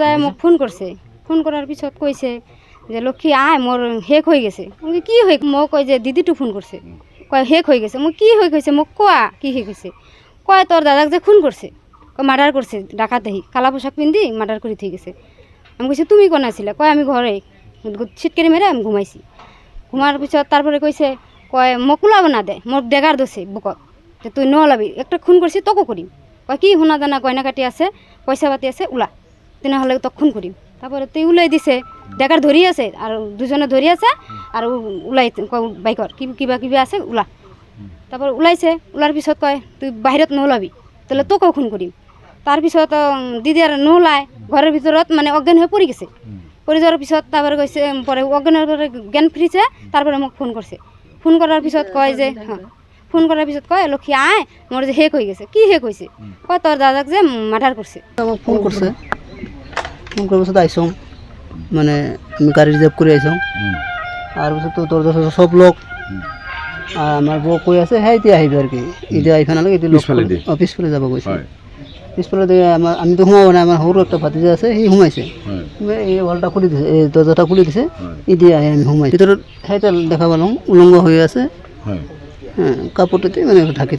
যায় মোক ফোন করছে, ফোন করার পিছত কইছে যে লক্ষ্মী আয় মোর হেক হয়ে গেছে। আমি কি হয়ে মোক কয় যে দিদিটো ফোন করছে, কয় হেক হয়ে গেছে। মোক কি হয়ে গেছে মোক কোয়া কি হয়ে গেছে। কয় তোর দাদাক যে খুন করছে, কয় মার্ডার করছে ডাকাতেহি, কালা পোশাক পিন্ধি মার্ডার করে থই গেছে। আমি কইছি তুমি কোন আছিলা, কয় আমি ঘরে ছিটকেরি মেরে আমি ঘুমাইছি। ঘুমার পিছত তারপরে কইছে কয় মোক ওলাব না দে, মোক ডেগার দোষে বুকত যে তুই নলাবি, একটা খুন করছি তোকে করিম। কয় কি সোনা দানা গয়না কাটি আছে পয়সা পাতি আছে ওলা, তেনেহ'লে তোক খুন কৰিম। তারপরে তুই উলাই দিছে, ডেকার ধরি আছে আর দুজনে ধরি আছে আর উলাই বাইকর কিবা কিবা আছে ওলা। তারপর ওলাইছে, ওলার পিছত কয় তুই বাহিৰত নোলাবি, তাহলে তোকেও খুন কৰিম। তাৰপিছত দিদি আর নোলায়, ঘরের ভিতৰত মানে অজ্ঞান হয়ে পড়ি গেছে। পড়ে যাওয়ার পিছত তারপরে কইছে পরে অজ্ঞানের পরে জ্ঞান ফিরিছে। তারপরে মোক ফোন করছে, ফোন করার পিছত কয় যে হ্যাঁ, ফোন করার পিছত কয় লক্ষ্মী আয় মোর যে হেক হয়ে গেছে। কি হেক হয়েছে, কয় তোর দাদাক যে মার্ডার করছে। আমাক ফোন করছে, ফোন করার পিছত আইসম, মানে আমি গাড়ি রিজার্ভ করে আইসম। আর পিছত তো তোর দশ সব লোক আর আমার বউ কই আছে হ্যাঁ এতিয়া আহিবি আর কি, এতিয়া আইফা নালাগে, এতিয়া লোক পিছফালে যাব কৈছে। পিছফালে আমি তো সোমাব না, আমার সৰু একটা ভাতিজা আছে সি সোমাইছে, এই ওয়ালটা খুলি দিছে, এই দরজাটা খুলি দিছে, এতিয়া আহি আমি সোমাই ভিতৰত সেইটা দেখা পালোঁ উলংগ হয়ে আছে, হ্যাঁ কাপড়টাতে মানে ঢাকি